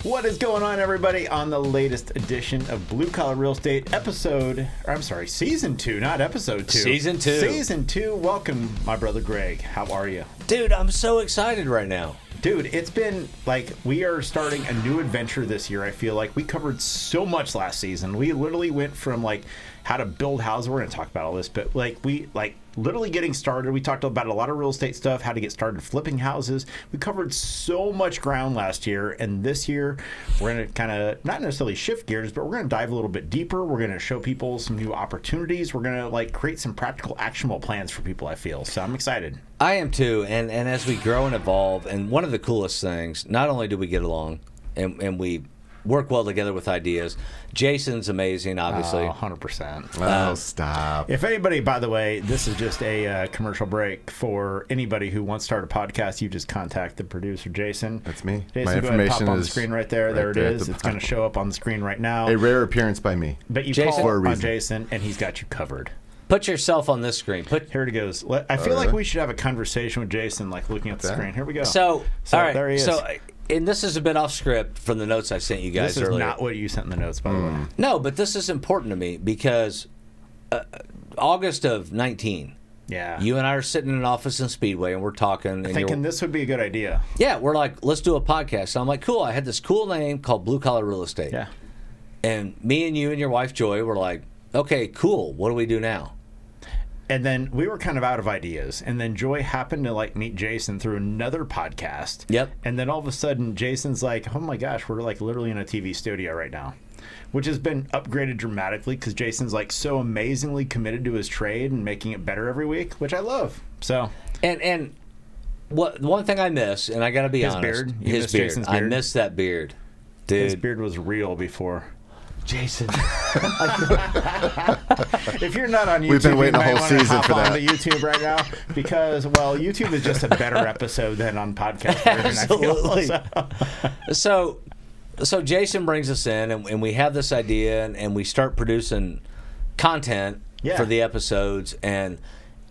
What is going on, everybody, on the latest edition of Blue Collar Real Estate Season 2, not episode 2. Season 2. Season 2. Welcome, my brother Greg. How are you? Dude, I'm so excited right now. Dude, it's been like we are starting a new adventure this year. I feel like we covered so much last season. We literally went from like how to build houses. We're going to talk about all this, but we literally getting started. We talked about a lot of real estate stuff, how to get started flipping houses. We covered so much ground last year, and this year we're going to kind of not necessarily shift gears, but we're going to dive a little bit deeper. We're going to show people some new opportunities. We're going to create some practical, actionable plans for people, I feel. So I'm excited. I am too, and as we grow and evolve, and one of the coolest things, not only do we get along and we work well together with ideas. Jason's amazing, obviously. 100%. Oh, stop. If anybody, by the way, this is just a commercial break for anybody who wants to start a podcast. You just contact the producer, Jason. That's me. Jason, My go ahead and information pop on the is screen right there. There it there is. It's going to show up on the screen right now. A rare appearance by me. But you Jason? call For a on reason. Jason, and he's got you covered. Put yourself on this screen. Here it goes. I feel like we should have a conversation with Jason, looking at the screen. Here we go. So all right. There he is. So, and this is a bit off script from the notes I sent you guys This is earlier. not what you sent in the notes, by the way. No, but this is important to me because August of 19, Yeah. you and I are sitting in an office in Speedway, and we're talking. And Thinking this would be a good idea. yeah, we're like, let's do a podcast. So I'm like, cool. I had this cool name called Blue Collar Real Estate. Yeah. And me and you and your wife, Joy, were like, okay, cool. What do we do now? And then we were kind of out of ideas. And then Joy happened to meet Jason through another podcast. Yep. And then all of a sudden, Jason's like, oh my gosh, we're literally in a TV studio right now, which has been upgraded dramatically because Jason's so amazingly committed to his trade and making it better every week, which I love. So. And what one thing I miss, and I got to be His honest, beard? You his miss beard. Jason's I beard? miss that beard, dude. His beard was real before. Jason. If you're not on YouTube, We've been waiting you a might whole wanna season hop for that. onto YouTube right now because, YouTube is just a better episode than on podcast version. Absolutely. I feel. So Jason brings us in, and we have this idea, and we start producing content Yeah. for the episodes, and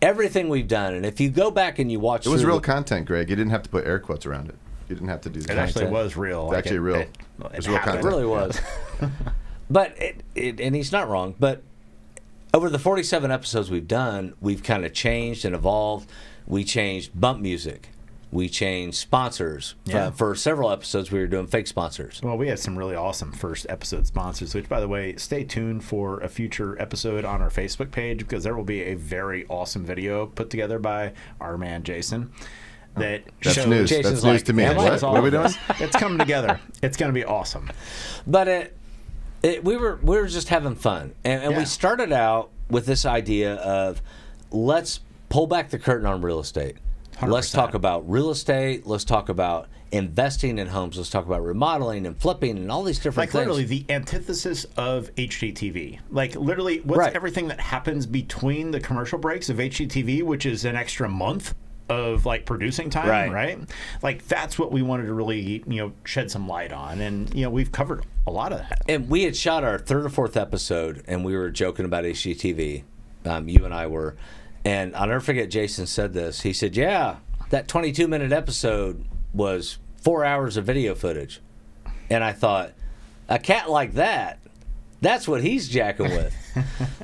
everything we've done. And if you go back and you watch, It was through real the- So Greg. You didn't have to put air quotes around it. You didn't have to do that. It actually was real. It's actually real. It It's real happened. It really was. But and he's not wrong. But over the 47 episodes we've done, we've kind of changed and evolved. We changed bump music. We changed sponsors. Yeah. For several episodes, we were doing fake sponsors. Well, we had some really awesome first episode sponsors, which, by the way, stay tuned for a future episode on our Facebook page because there will be a very awesome video put together by our man, Jason. That That's shows news. Jason's That's news to me. "Am I?" What? It's all What are we of doing? this. It's coming together. It's going to be awesome. But we were just having fun, and Yeah. we started out with this idea of let's pull back the curtain on real estate. 100%. Let's talk about real estate. Let's talk about investing in homes. Let's talk about remodeling and flipping and all these different things. Literally the antithesis of HGTV. Literally, what's Right. everything that happens between the commercial breaks of HGTV, which is an extra month of producing time, right? That's what we wanted to really, shed some light on. And, we've covered a lot of that. And we had shot our third or fourth episode, and we were joking about HGTV. You and I were. And I'll never forget Jason said this. He said, yeah, that 22-minute episode was 4 hours of video footage. And I thought, a cat like that, that's what he's jacking with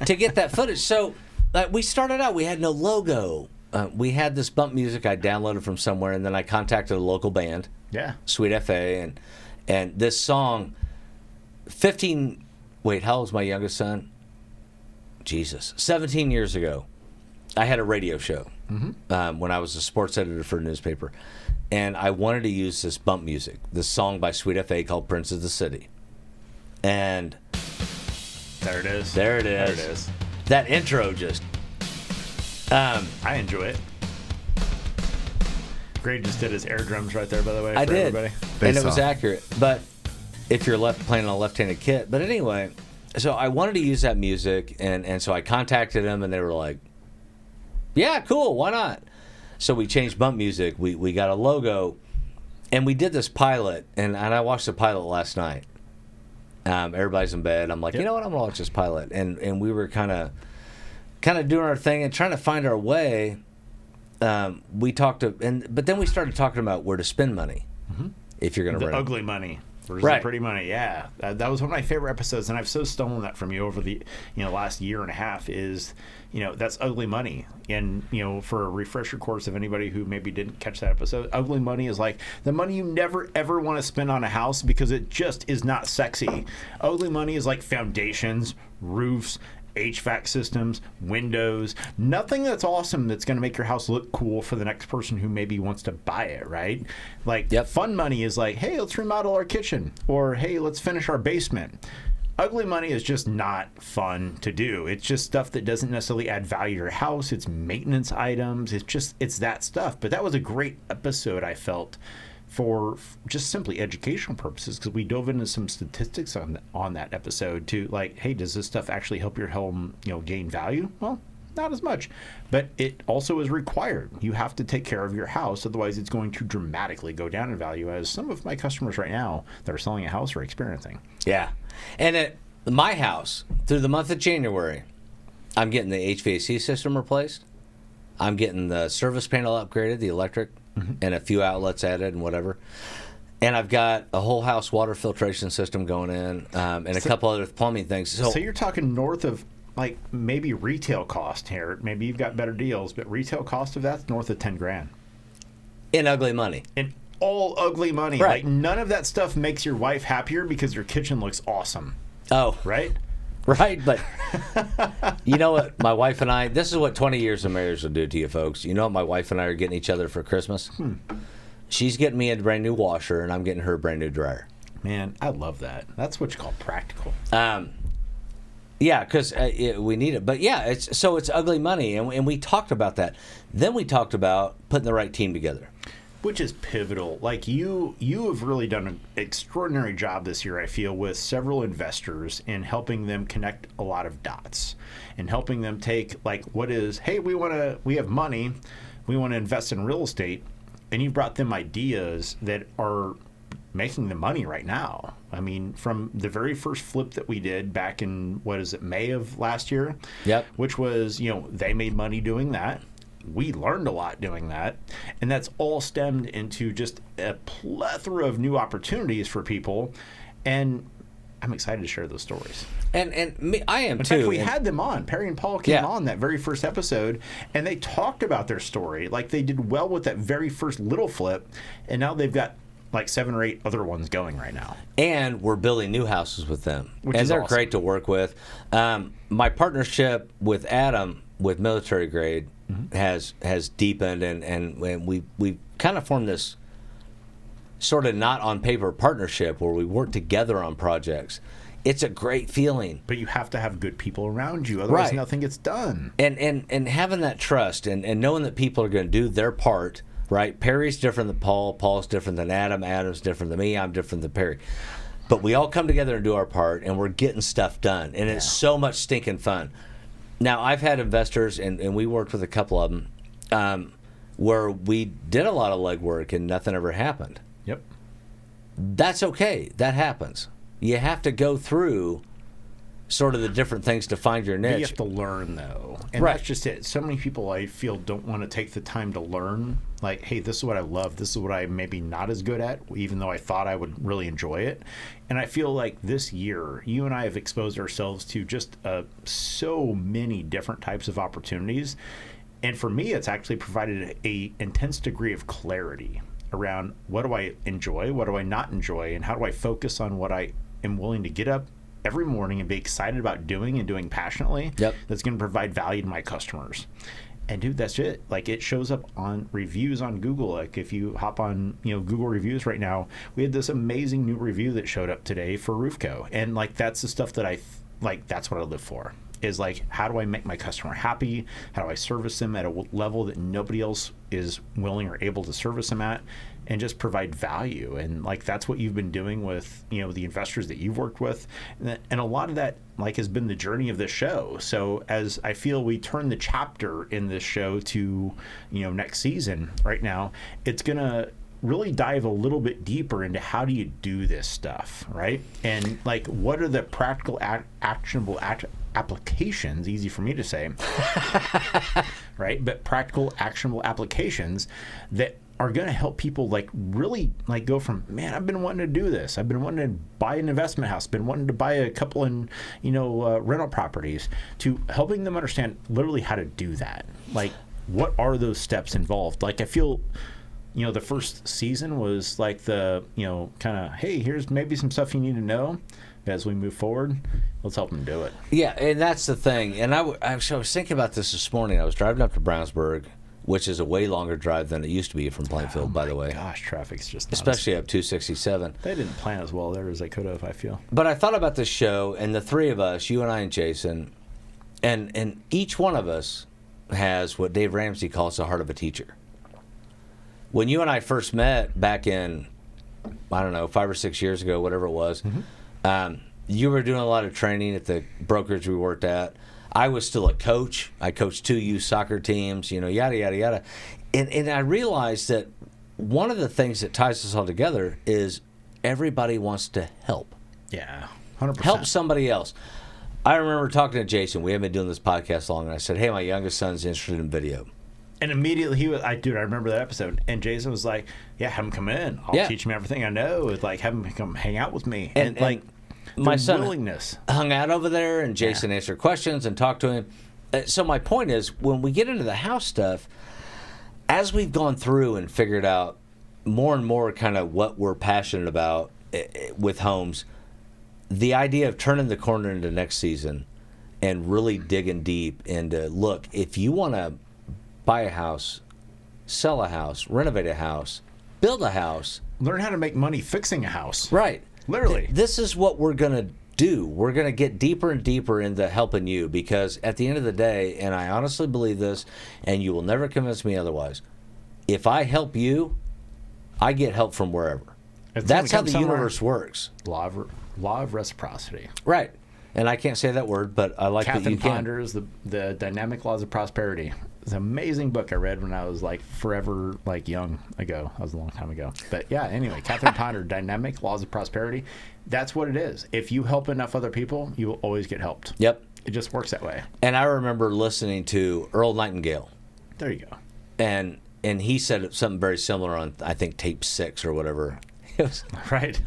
to get that footage. So we started out, we had no logo. We had this bump music I downloaded from somewhere, and then I contacted a local band, Yeah. Sweet FA, and this song, how old's my youngest son? Jesus, 17 years ago, I had a radio show when I was a sports editor for a newspaper, and I wanted to use this bump music, this song by Sweet FA called Prince of the City. And There it is. there it There is. it is. That intro just... I enjoy it. Greg just did his air drums right there, by the way. I for did, Everybody. and it Face was off. accurate. But if you're playing on a left-handed kit, but anyway, so I wanted to use that music, and so I contacted them, and they were like, "Yeah, cool, why not?" So we changed bump music. We got a logo, and we did this pilot, and I watched the pilot last night. Everybody's in bed. I'm like, you know what? I'm gonna watch this pilot, and we were kind of doing our thing and trying to find our way. But then we started talking about where to spend money if you're going to The rent. ugly money. versus Right. Pretty Money. Yeah, that was one of my favorite episodes, and I've so stolen that from you over the last year and a half. Is that's Ugly Money, and for a refresher course of anybody who maybe didn't catch that episode, Ugly Money is like the money you never ever want to spend on a house because it just is not sexy. Ugly Money is like foundations, roofs, HVAC systems, windows, nothing that's awesome that's going to make your house look cool for the next person who maybe wants to buy it, right? Like, Fun money is like, hey, let's remodel our kitchen, or hey, let's finish our basement. Ugly money is just not fun to do. It's just stuff that doesn't necessarily add value to your house. It's maintenance items. It's that stuff. But that was a great episode, I felt, for just simply educational purposes, because we dove into some statistics on that episode to like, hey, does this stuff actually help your home, gain value? Well, not as much, but it also is required. You have to take care of your house, otherwise it's going to dramatically go down in value, as some of my customers right now that are selling a house are experiencing. Yeah, and at my house, through the month of January, I'm getting the HVAC system replaced. I'm getting the service panel upgraded, the electric, and a few outlets added and whatever. And I've got a whole house water filtration system going in, and a couple other plumbing things. So you're talking north of, like, maybe retail cost here. Maybe you've got better deals, but retail cost of that's north of $10,000 in Ugly Money. In all Ugly Money. Right. Like, none of that stuff makes your wife happier because your kitchen looks awesome. Oh, right? Right, but you know what? My wife and I, this is what 20 years of marriage will do to you folks. You know what my wife and I are getting each other for Christmas? She's getting me a brand new washer, and I'm getting her a brand new dryer. Man, I love that. That's what you call practical. Yeah, because we need it. But yeah, it's Ugly Money, and we talked about that. Then we talked about putting the right team together. Which is pivotal. Like, you have really done an extraordinary job this year, I feel, with several investors in helping them connect a lot of dots and helping them take, like, what is, hey, we have money, we want to invest in real estate, and you've brought them ideas that are making the money right now. I mean, from the very first flip that we did back in, May of last year? Yep. Which was, they made money doing that. We learned a lot doing that, and that's all stemmed into just a plethora of new opportunities for people, and I'm excited to share those stories. And me, I am in too. In fact, we had them on. Perry and Paul came on that very first episode, and they talked about their story. Like, they did well with that very first little flip, and now they've got like 7 or 8 other ones going right now. And we're building new houses with them. And they're awesome. Great to work with. My partnership with Adam with Military Grade has deepened, and we kind of formed this sort of not on paper partnership where we work together on projects. It's a great feeling. But you have to have good people around you, otherwise nothing gets done. And having that trust and knowing that people are going to do their part, right? Perry's different than Paul. Paul's different than Adam. Adam's different than me. I'm different than Perry. But we all come together and do our part, and we're getting stuff done. And it's so much stinking fun. Now, I've had investors, and we worked with a couple of them, where we did a lot of legwork and nothing ever happened. Yep. That's okay. That happens. You have to go through sort of the different things to find your niche. You have to learn, though. And that's just it. So many people, I feel, don't want to take the time to learn. Like, hey, this is what I love. This is what I'm maybe not as good at, even though I thought I would really enjoy it. And I feel like this year, you and I have exposed ourselves to just so many different types of opportunities. And for me, it's actually provided a intense degree of clarity around what do I enjoy, what do I not enjoy, and how do I focus on what I am willing to get up every morning and be excited about doing and doing passionately. That's going to provide value to my customers. And dude, that's it. Like, it shows up on reviews on Google. Like, if you hop on, Google reviews right now, we had this amazing new review that showed up today for Roofco. And like, that's the stuff that that's what I live for, is like, how do I make my customer happy? How do I service them at a level that nobody else is willing or able to service them at, and just provide value? And like, that's what you've been doing with, the investors that you've worked with. And a lot of that, like, has been the journey of this show. So as I feel we turn the chapter in this show to, next season right now, it's going to really dive a little bit deeper into how do you do this stuff, right? And like, what are the practical, actionable applications? Easy for me to say, right? But practical, actionable applications that are going to help people like really like go from, man, I've been wanting to do this. I've been wanting to buy an investment house, been wanting to buy a couple in, rental properties, to helping them understand literally how to do that. Like, what are those steps involved? Like, I feel, the first season was like the, kind of, hey, here's maybe some stuff you need to know as we move forward. Let's help them do it. Yeah, and that's the thing. And I was thinking about this morning. I was driving up to Brownsburg, which is a way longer drive than it used to be from Plainfield, by the way. Gosh, traffic's just nuts. Especially up 267. They didn't plan as well there as they could have, I feel. But I thought about this show, and the three of us, you and I and Jason, and each one of us has what Dave Ramsey calls the heart of a teacher. When you and I first met back in, I don't know, 5 or 6 years ago, whatever it was, you were doing a lot of training at the brokerage we worked at. I was still a coach. I coached 2 youth soccer teams, yada, yada, yada. And I realized that one of the things that ties us all together is everybody wants to help. Yeah, 100%. Help somebody else. I remember talking to Jason. We haven't been doing this podcast long, and I said, hey, my youngest son's interested in video. And immediately I remember that episode. And Jason was like, yeah, have him come in. I'll teach him everything I know. It's like, have him come hang out with me. And like, my son willingness. Hung out over there, and Jason answered questions and talked to him. So my point is, when we get into the house stuff, as we've gone through and figured out more and more kind of what we're passionate about with homes, the idea of turning the corner into next season and really digging deep into, look, if you want to buy a house, sell a house, renovate a house, build a house. Learn how to make money fixing a house. Right. Literally. This is what we're going to do. We're going to get deeper and deeper into helping you, because at the end of the day, and I honestly believe this, and you will never convince me otherwise, if I help you, I get help from wherever. That's how the universe works. Law of reciprocity. Right. And I can't say that word, but I like that you can. Catherine Ponder's The Dynamic Laws of Prosperity. It's an amazing book I read when I was like forever young ago. That was a long time ago. But yeah, anyway, Catherine Ponder, Dynamic Laws of Prosperity. That's what it is. If you help enough other people, you will always get helped. Yep. It just works that way. And I remember listening to Earl Nightingale. There you go. And he said something very similar on, I think, tape 6 or whatever. It was right.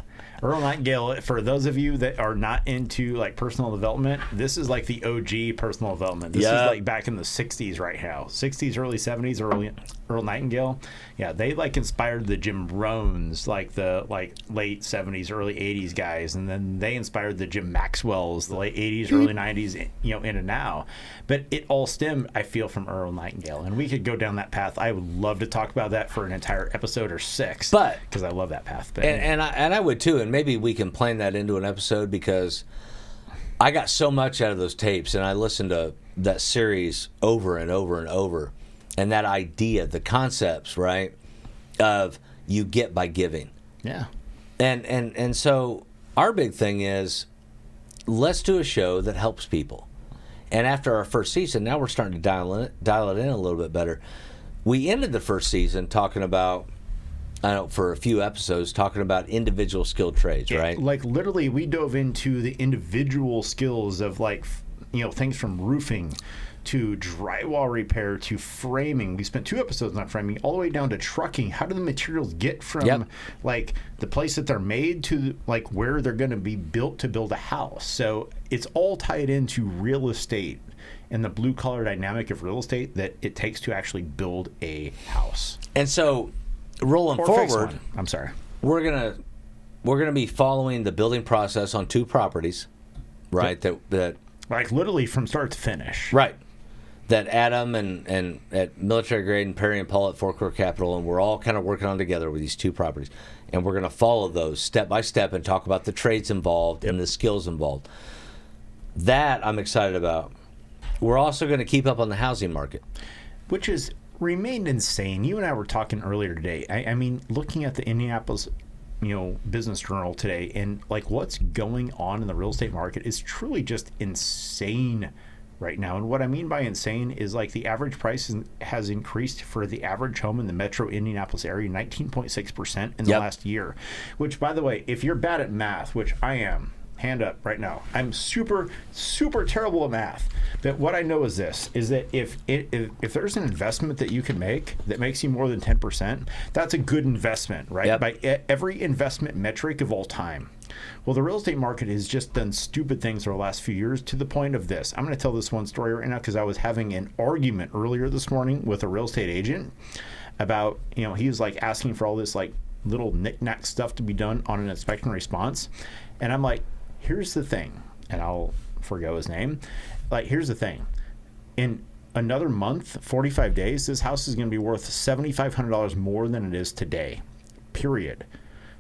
Earl Nightingale, for those of you that are not into like personal development, this is like the OG personal development. This is like back in the 60s right now. 60s, early 70s, Earl Nightingale. Yeah, they like inspired the Jim Rohns, like the late 70s, early 80s guys, and then they inspired the Jim Maxwells, the late 80s, early 90s, in and now. But it all stemmed, I feel, from Earl Nightingale. And we could go down that path. I would love to talk about that for an entire episode or 6, because I love that path. But and I would too. And maybe we can plan that into an episode, because I got so much out of those tapes, and I listened to that series over and over and over. And that idea, the concepts, right, of you get by giving. Yeah. And so our big thing is, let's do a show that helps people. And after our first season, now we're starting to dial it in a little bit better. We ended the first season talking about, for a few episodes, talking about individual skilled trades, right? Like literally, we dove into the individual skills of things from roofing to drywall repair to framing. We spent 2 episodes on framing, all the way down to trucking. How do the materials get from the place that they're made to where they're going to be built to build a house? So it's all tied into real estate and the blue collar dynamic of real estate that it takes to actually build a house. And so rolling forward, I'm sorry, we're gonna be following the building process on 2 properties, right? That literally from start to finish, right? That Adam and at Military Grade and Perry and Paul at Forecourt Capital, and we're all kind of working on together with these 2 properties, and we're going to follow those step by step and talk about the trades involved and the skills involved. That I'm excited about. We're also going to keep up on the housing market, which has remained insane. You and I were talking earlier today. I mean, looking at the Indianapolis Business Journal today, and what's going on in the real estate market is truly just insane right now. And what I mean by insane is like the average price has increased for the average home in the metro Indianapolis area 19.6% in the last year. Which, by the way, if you're bad at math, which I am, hand up right now. I'm super, super terrible at math. But what I know is this, is that if there's an investment that you can make that makes you more than 10%, that's a good investment, right? Yep. By every investment metric of all time. Well, the real estate market has just done stupid things over the last few years to the point of this. I'm going to tell this one story right now because I was having an argument earlier this morning with a real estate agent about, he was like asking for all this like little knick-knack stuff to be done on an inspection response. And I'm like, here's the thing, and I'll forgo his name. Like, here's the thing. In another month, 45 days, this house is going to be worth $7,500 more than it is today, period.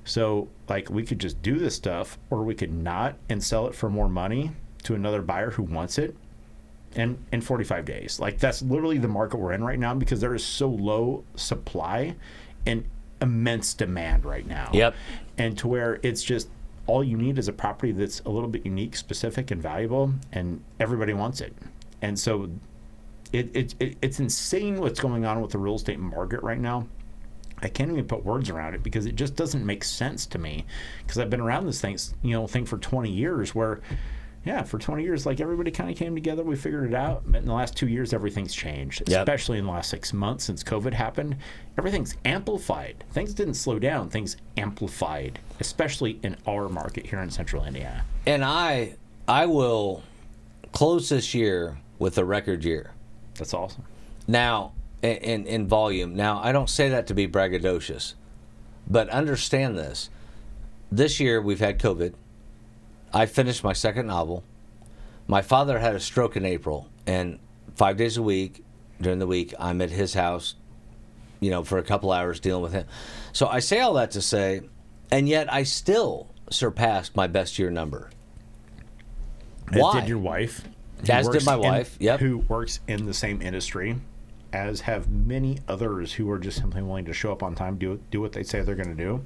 So, like, we could just do this stuff, or we could not and sell it for more money to another buyer who wants it in 45 days. Like, that's literally the market we're in right now because there is so low supply and immense demand right now. Yep. And to where it's just, all you need is a property that's a little bit unique, specific, and valuable, and everybody wants it. And so it's insane what's going on with the real estate market right now. I can't even put words around it because it just doesn't make sense to me because I've been around this thing for 20 years where, for 20 years, like everybody kind of came together, we figured it out. But in the last 2 years, everything's changed, especially in the last 6 months since COVID happened. Everything's amplified. Things didn't slow down. Things amplified, especially in our market here in Central Indiana. And I will close this year with a record year. That's awesome. Now, in volume. Now, I don't say that to be braggadocious, but understand this. This year, we've had COVID. I finished my second novel. My father had a stroke in April, and 5 days a week, during the week, I'm at his house, for a couple hours dealing with him. So I say all that to say, and yet I still surpassed my best year number. Why? As did your wife. As did my wife, yep. Who works in the same industry, as have many others who are just simply willing to show up on time, do what they say they're going to do.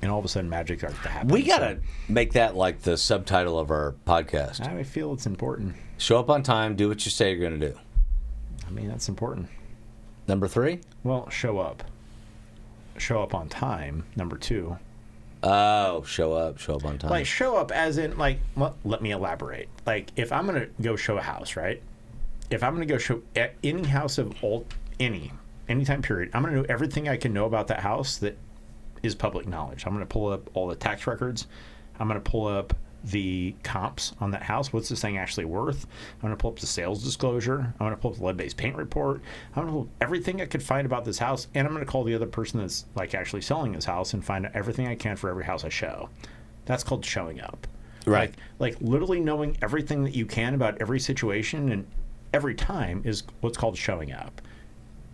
And all of a sudden, magic starts to happen. We got to make that like the subtitle of our podcast. I feel it's important. Show up on time, do what you say you're going to do. I mean, that's important. Number 3? Well, show up. Show up on time, number 2. Oh, show up on time. Like, show up as in, like, let me elaborate. Like, if I'm going to go show a house, right? If I'm going to go show any house of any time period, I'm going to know everything I can know about that house that is public knowledge. I'm going to pull up all the tax records. I'm going to pull up the comps on that house. What's this thing actually worth? I'm going to pull up the sales disclosure. I'm going to pull up the lead-based paint report. I'm going to pull up everything I could find about this house, and I'm going to call the other person that's like actually selling this house and find out everything I can for every house I show. That's called showing up. Right. Like literally knowing everything that you can about every situation and every time is what's called showing up.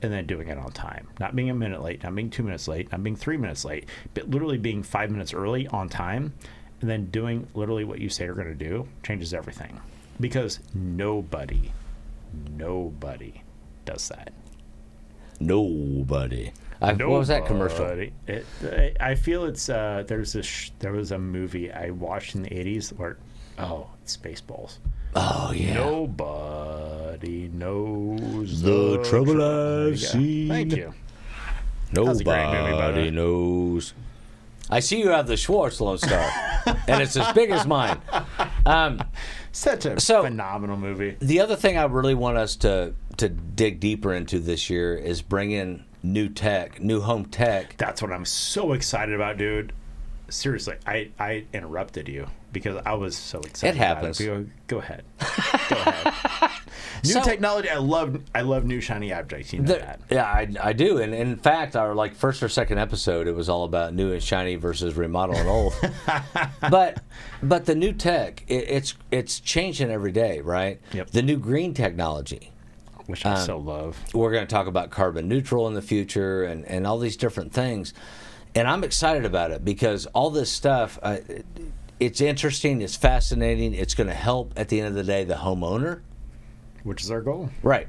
And then doing it on time. Not being a minute late, not being 2 minutes late, not being 3 minutes late, but literally being 5 minutes early on time, and then doing literally what you say you're going to do changes everything. Because nobody does that. Nobody. What was that commercial? I feel it's there was a movie I watched in the 80s where it's Spaceballs. Oh yeah. Nobody knows the trouble I've seen. Thank you. Nobody knows. I see you have the Schwartz Lone Star, and it's as big as mine. Such a phenomenal movie. The other thing I really want us to dig deeper into this year is bring in new home tech. That's what I'm so excited about, dude. Seriously, I interrupted you because I was so excited. It happens. Go ahead. New technology. I love new shiny objects. You know that. Yeah, I do. And in fact, our first or second episode, it was all about new and shiny versus remodel and old. but the new tech, it's changing every day, right? Yep. The new green technology, which I so love. We're going to talk about carbon neutral in the future and all these different things. And I'm excited about it because all this stuff, it's interesting, it's fascinating, it's going to help, at the end of the day, the homeowner. Which is our goal. Right.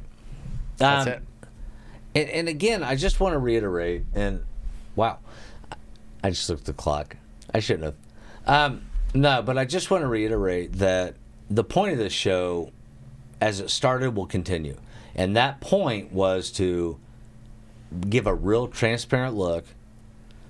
That's it. And again, I just want to reiterate, and wow, I just looked at the clock. I shouldn't have. No, but I just want to reiterate that the point of this show as it started will continue. And that point was to give a real transparent look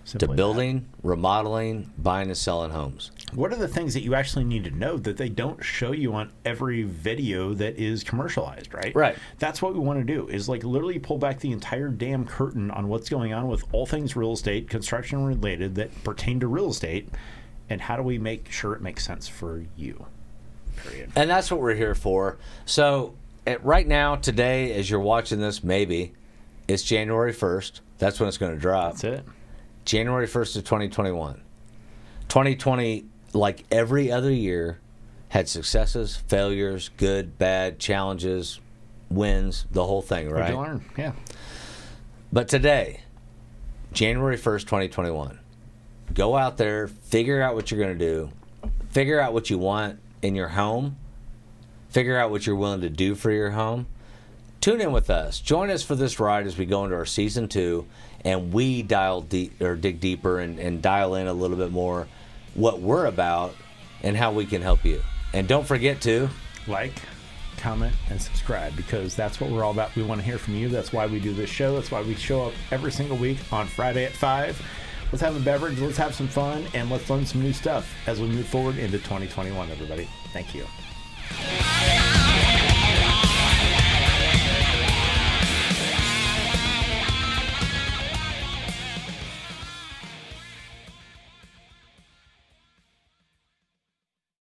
Simply to building, remodeling, buying and selling homes. What are the things that you actually need to know that they don't show you on every video that is commercialized, right? Right. That's what we want to do, is like literally pull back the entire damn curtain on what's going on with all things real estate, construction related that pertain to real estate, and how do we make sure it makes sense for you, period. And that's what we're here for. So right now, today, as you're watching this, maybe, it's January 1st. That's when it's going to drop. That's it. January 1st of 2021. 2020, like every other year, had successes, failures, good, bad, challenges, wins, the whole thing, right? What'd you learn? Yeah. But today, January 1st, 2021, go out there, figure out what you're going to do, figure out what you want in your home, figure out what you're willing to do for your home. Tune in with us. Join us for this ride as we go into our season 2, and we dig deeper and dial in a little bit more what we're about and how we can help you. And don't forget to Like, comment, and subscribe, because that's what we're all about. We want to hear from you. That's why we do this show. That's why we show up every single week on Friday at 5. Let's have a beverage, let's have some fun, and let's learn some new stuff as we move forward into 2021, everybody. Thank you.